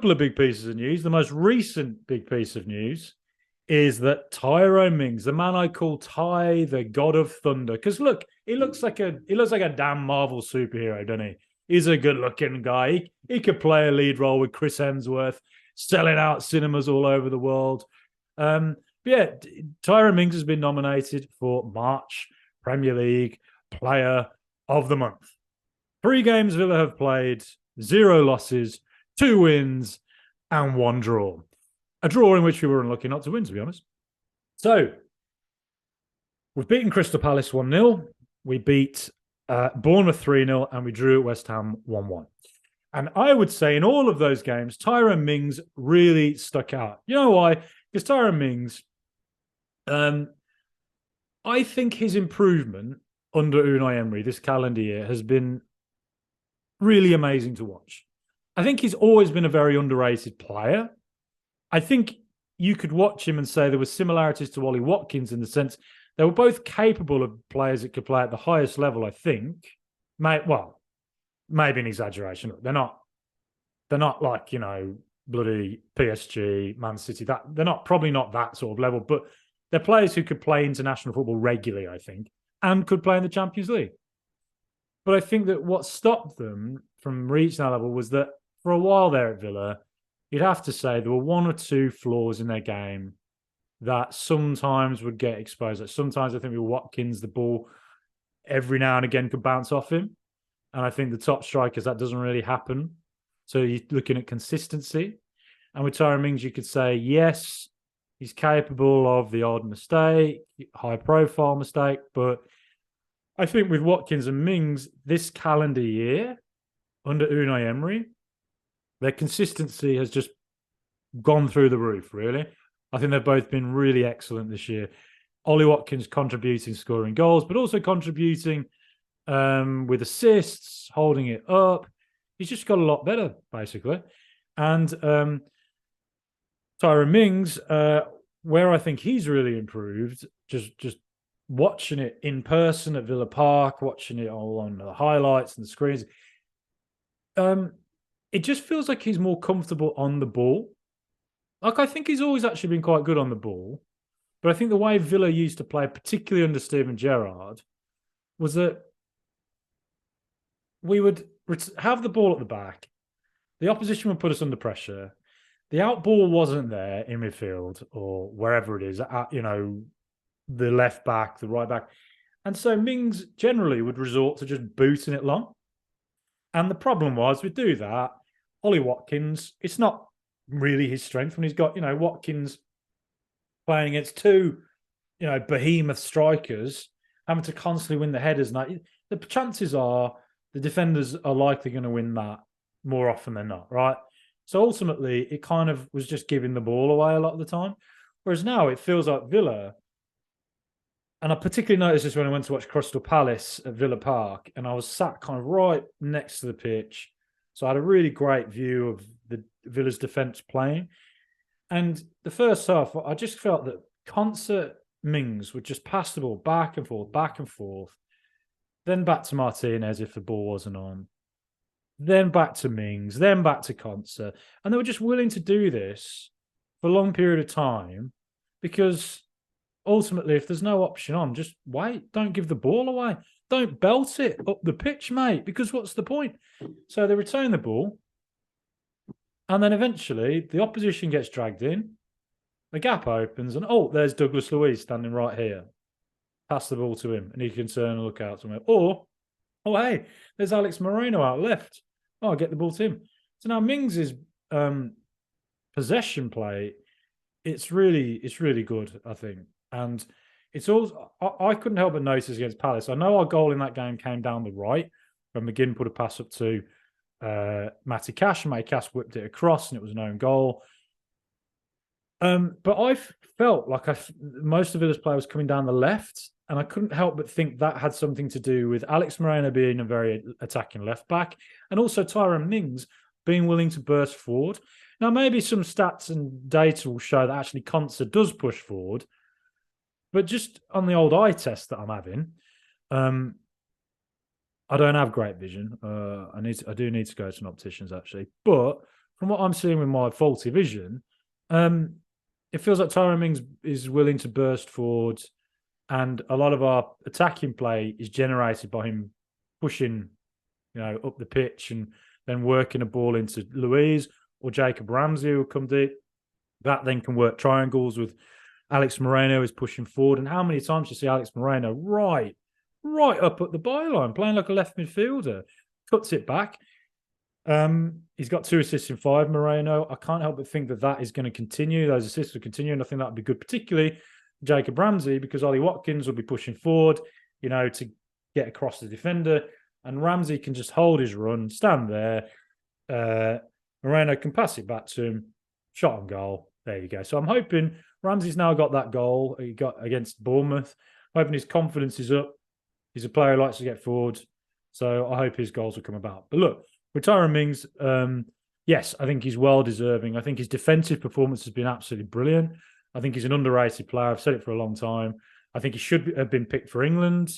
couple of big pieces of news. The most recent big piece of news is that Tyrone Mings, the man I call Ty, the God of Thunder, because look, he looks like a damn Marvel superhero, doesn't he? He's a good-looking guy. He could play a lead role with Chris Hemsworth, selling out cinemas all over the world. Tyrone Mings has been nominated for March Premier League Player of the Month. 3 games Villa have played, 0 losses, 2 wins, and 1 draw. A draw in which we were unlucky not to win, to be honest. So, we've beaten Crystal Palace 1-0. We beat Bournemouth 3-0, and we drew at West Ham 1-1. And I would say in all of those games, Tyrone Mings really stuck out. You know why? Because Tyrone Mings, I think his improvement under Unai Emery this calendar year has been really amazing to watch. I think he's always been a very underrated player. I think you could watch him and say there were similarities to Ollie Watkins in the sense they were both capable of players that could play at the highest level, I think. Maybe an exaggeration. They're not like, bloody PSG, Man City. They're probably not that sort of level, but they're players who could play international football regularly, I think, and could play in the Champions League. But I think that what stopped them from reaching that level was that for a while there at Villa, you'd have to say there were 1 or 2 flaws in their game that sometimes would get exposed. Like sometimes I think with Watkins, the ball every now and again could bounce off him. And I think the top strikers, that doesn't really happen. So you're looking at consistency. And with Tyrone Mings, you could say, yes, he's capable of the odd mistake, high-profile mistake. But I think with Watkins and Mings, this calendar year, under Unai Emery, their consistency has just gone through the roof, really. I think they've both been really excellent this year. Ollie Watkins contributing, scoring goals, but also contributing with assists, holding it up. He's just got a lot better, basically. And Tyrone Mings, where I think he's really improved, just watching it in person at Villa Park, watching it all on the highlights and the screens, it just feels like he's more comfortable on the ball. Like, I think he's always actually been quite good on the ball. But I think the way Villa used to play, particularly under Steven Gerrard, was that we would have the ball at the back. The opposition would put us under pressure. The out ball wasn't there in midfield or wherever it is, the left back, the right back. And so Mings generally would resort to just booting it long. And the problem was, we do that. Ollie Watkins, it's not really his strength when he's got, Watkins playing against 2, behemoth strikers, having to constantly win the headers. And the chances are the defenders are likely going to win that more often than not, right? So ultimately, it kind of was just giving the ball away a lot of the time. Whereas now it feels like Villa, and I particularly noticed this when I went to watch Crystal Palace at Villa Park, and I was sat kind of right next to the pitch. So I had a really great view of the Villa's defence playing. And the first half, I just felt that Concert Mings would just pass the ball back and forth, then back to Martinez if the ball wasn't on, then back to Mings, then back to Concert. And they were just willing to do this for a long period of time because ultimately, if there's no option on, just wait. Don't give the ball away. Don't belt it up the pitch, mate, because what's the point? So they retain the ball, and then eventually the opposition gets dragged in, the gap opens, and there's Douglas Luiz standing right here. Pass the ball to him, and he can turn and look out to him. Or, hey, there's Alex Moreno out left. I'll get the ball to him. So now Mings' possession play, it's really good, I think. And it's also, I couldn't help but notice against Palace. I know our goal in that game came down the right when McGinn put a pass up to Matty Cash, and Matty Cash whipped it across, and it was an own goal. But I felt like most of Villa's play was coming down the left, and I couldn't help but think that had something to do with Alex Moreno being a very attacking left back, and also Tyrone Mings being willing to burst forward. Now, maybe some stats and data will show that actually Concert does push forward, but just on the old eye test that I'm having, I don't have great vision. I do need to go to an optician's actually, but from what I'm seeing with my faulty vision, it feels like Tyrone Mings is willing to burst forward, and a lot of our attacking play is generated by him pushing, up the pitch and then working a ball into Louise or Jacob Ramsey who will come deep. That then can work triangles with Alex Moreno is pushing forward. And how many times you see Alex Moreno right up at the byline, playing like a left midfielder, cuts it back. He's got 2 assists in 5, Moreno. I can't help but think that is going to continue. Those assists will continue, and I think that would be good, particularly Jacob Ramsey, because Ollie Watkins will be pushing forward, to get across the defender, and Ramsey can just hold his run, stand there. Moreno can pass it back to him, shot on goal. There you go. So I'm hoping Ramsey's now got that goal he got against Bournemouth. I'm hoping his confidence is up. He's a player who likes to get forward, so I hope his goals will come about. But look, with Tyrone Mings, yes, I think he's well deserving. I think his defensive performance has been absolutely brilliant. I think he's an underrated player. I've said it for a long time. I think he should have been picked for England.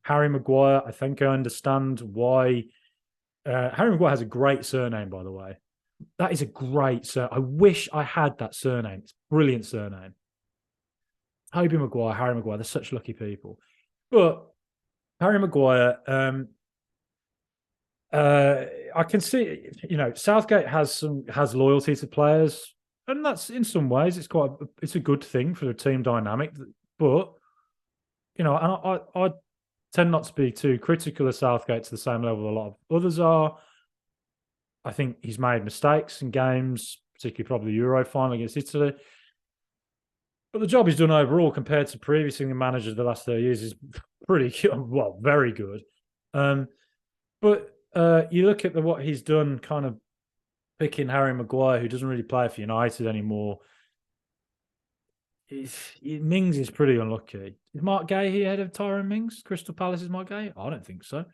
Harry Maguire, I think I understand why. Harry Maguire has a great surname, by the way. That is a great surname. I wish I had that surname. It's a brilliant surname. Harry Maguire, they're such lucky people. But Harry Maguire, I can see, Southgate has loyalty to players, and that's in some ways it's a good thing for the team dynamic. But and I tend not to be too critical of Southgate to the same level a lot of others are. I think he's made mistakes in games, particularly probably the Euro final against Italy. But the job he's done overall compared to previous England managers the last 30 years is pretty well, very good. But you look at what he's done, kind of picking Harry Maguire, who doesn't really play for United anymore. Mings is pretty unlucky. Is Mark Gay here ahead of Tyrone Mings? Crystal Palace is Mark Gay? I don't think so.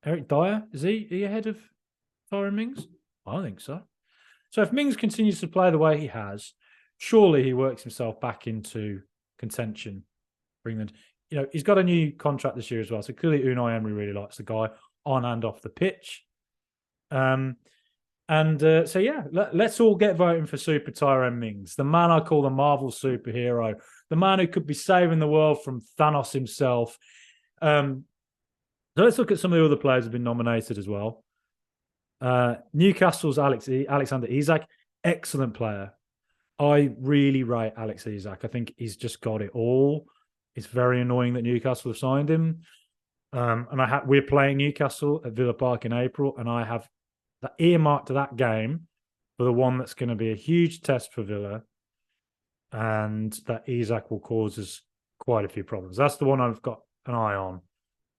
Eric Dyer, is he ahead of Tyrone Mings? I don't think so. So if Mings continues to play the way he has, surely he works himself back into contention for England. He's got a new contract this year as well. So clearly Unai Emery really likes the guy on and off the pitch. So yeah, let's all get voting for Super Tyrone Mings, the man I call the Marvel superhero, the man who could be saving the world from Thanos himself. So let's look at some of the other players who've been nominated as well. Newcastle's Alexander Isak, excellent player. I really rate Alex Isak. I think he's just got it all. It's very annoying that Newcastle have signed him. And we're playing Newcastle at Villa Park in April, and I have the earmarked to that game for the one that's going to be a huge test for Villa, and that Isak will cause us quite a few problems. That's the one I've got an eye on,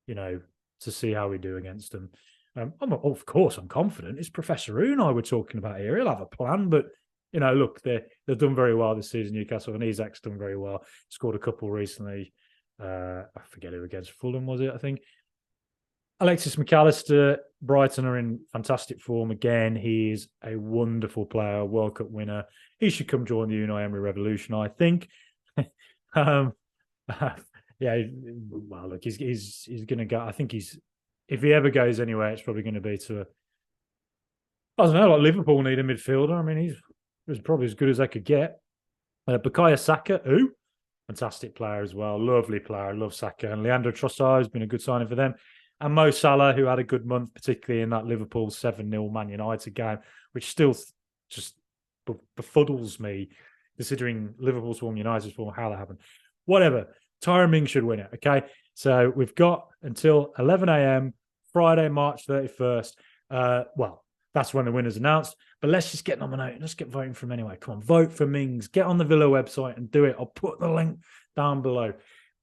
to see how we do against them. Of course, I'm confident. It's Professor Unai we're talking about here. He'll have a plan, but look, they've done very well this season, Newcastle, and Isak's done very well. Scored a couple recently. I forget who against Fulham was it, I think. Alexis McAllister, Brighton are in fantastic form again. He is a wonderful player, World Cup winner. He should come join the Unai Emery revolution, I think. Yeah, well, look, he's going to go. I think if he ever goes anywhere, it's probably going to be to I don't know, like Liverpool need a midfielder. I mean, he was probably as good as they could get. Bukayo Saka, fantastic player as well. Lovely player. I love Saka. And Leandro Trossard has been a good signing for them. And Mo Salah, who had a good month, particularly in that Liverpool 7-0 Man United game, which still just befuddles me, considering Liverpool's form, United's form, how that happened. Whatever. Tyrone Mings should win it, okay? So we've got until 11 a.m., Friday, March 31st. Well, that's when the winner's announced. But let's just get nominated. Let's get voting for him anyway. Come on, vote for Mings. Get on the Villa website and do it. I'll put the link down below.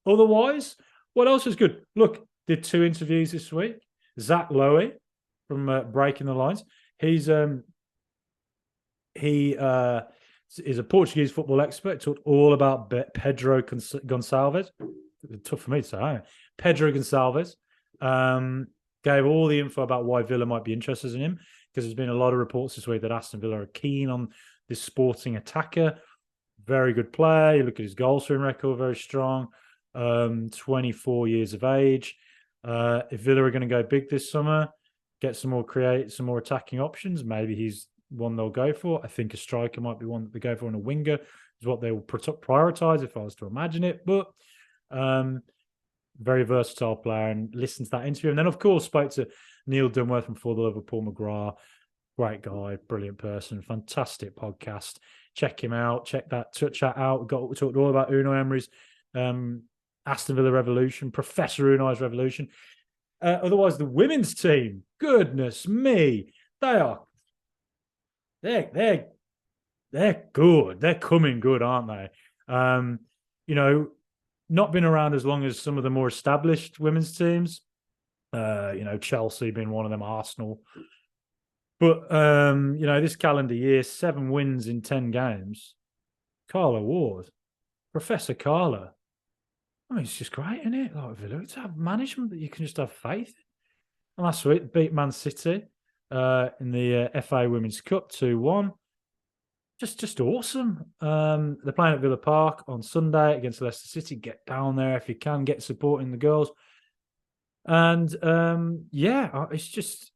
Otherwise, what else is good? Look, did 2 interviews this week. Zach Lowe from Breaking the Lines. He is a Portuguese football expert. Talked all about Pedro Gonçalves. Tough for me to say, isn't it? Pedro Gonçalves. Gave all the info about why Villa might be interested in him, because there's been a lot of reports this week that Aston Villa are keen on this Sporting attacker. Very good player. You look at his goal scoring record, very strong. 24 years of age. If Villa are going to go big this summer, get some more attacking options. Maybe he's one they'll go for. I think a striker might be one that they go for, and a winger is what they will prioritise if I was to imagine it. But very versatile player, and listened to that interview. And then, of course, spoke to Neil Dunworth from For the Love of Paul McGrath. Great guy, brilliant person, fantastic podcast. Check him out. Check that chat out. We talked all about Unai Emery's Aston Villa revolution, Professor Unai's revolution. Otherwise, the women's team, goodness me, they're good. They're coming good, aren't they? Not been around as long as some of the more established women's teams. Chelsea being one of them, Arsenal. But, this calendar year, 7 wins in 10 games. Carla Ward, Professor Carla. I mean, it's just great, isn't it? Like Villa, to have management that you can just have faith in. And last week, beat Man City in the FA Women's Cup 2-1. Just awesome. They're playing at Villa Park on Sunday against Leicester City. Get down there if you can, get supporting the girls. And, it's just,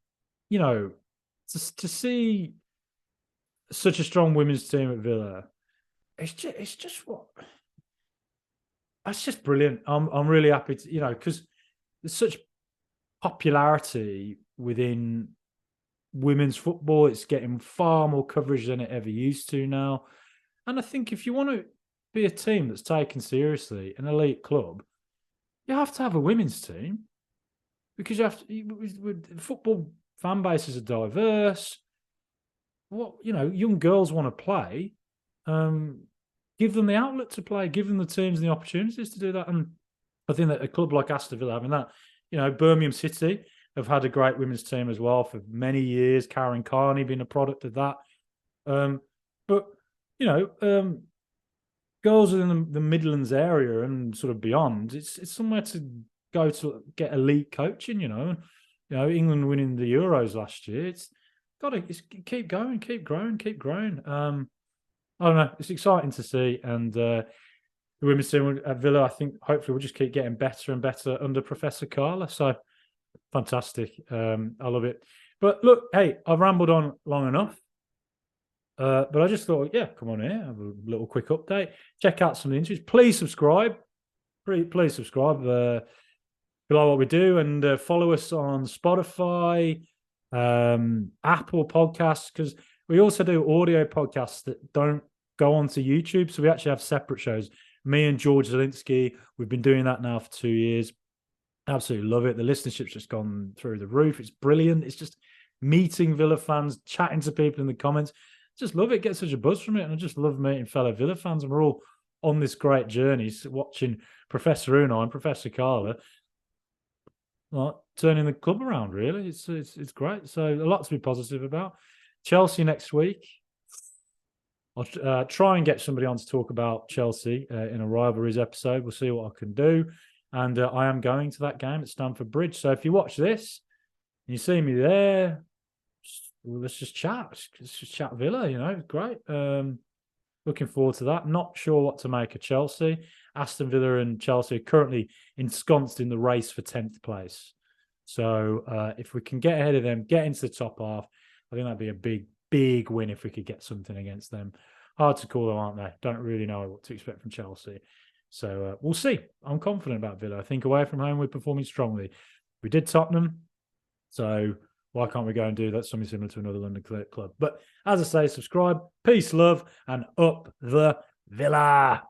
to see such a strong women's team at Villa, it's just that's just brilliant. I'm really happy to, because there's such popularity within women's football. It's getting far more coverage than it ever used to now. And I think if you want to be a team that's taken seriously, an elite club, you have to have a women's team, because you have to, football fan bases are diverse. Young girls want to play. Give them the outlet to play. Give them the teams and the opportunities to do that. And I think that a club like Aston Villa having that, Birmingham City have had a great women's team as well for many years. Karen Carney being a product of that. Girls in the Midlands area and sort of beyond, it's somewhere to go to get elite coaching. England winning the Euros last year. It's got to keep going, keep growing. I don't know. It's exciting to see, and the women's team at Villa, I think, hopefully, will just keep getting better and better under Professor Carla. So fantastic. I love it. But look, hey, I've rambled on long enough. But I just thought, come on here, have a little quick update. Check out some of the interviews. Please subscribe. Please subscribe below what we do, and follow us on Spotify, Apple Podcasts, because we also do audio podcasts that don't go onto YouTube. So we actually have separate shows. Me and George Zielinski, we've been doing that now for 2 years. Absolutely love it. The listenership's just gone through the roof. It's brilliant. It's just meeting Villa fans, chatting to people in the comments. Just love it. Get such a buzz from it. And I just love meeting fellow Villa fans. And we're all on this great journey, watching Professor Unai and Professor Carla turning the club around, really. It's great. So a lot to be positive about. Chelsea next week. I'll try and get somebody on to talk about Chelsea in a rivalries episode. We'll see what I can do. And I am going to that game at Stamford Bridge. So if you watch this and you see me there, let's just chat. Let's just chat Villa, It's great. Looking forward to that. Not sure what to make of Chelsea. Aston Villa and Chelsea are currently ensconced in the race for 10th place. So if we can get ahead of them, get into the top half, I think that'd be a big, big win if we could get something against them. Hard to call them, aren't they? Don't really know what to expect from Chelsea. So we'll see. I'm confident about Villa. I think away from home, we're performing strongly. We did Tottenham. So why can't we go and do that? Something similar to another London club. But as I say, subscribe, peace, love, and up the Villa.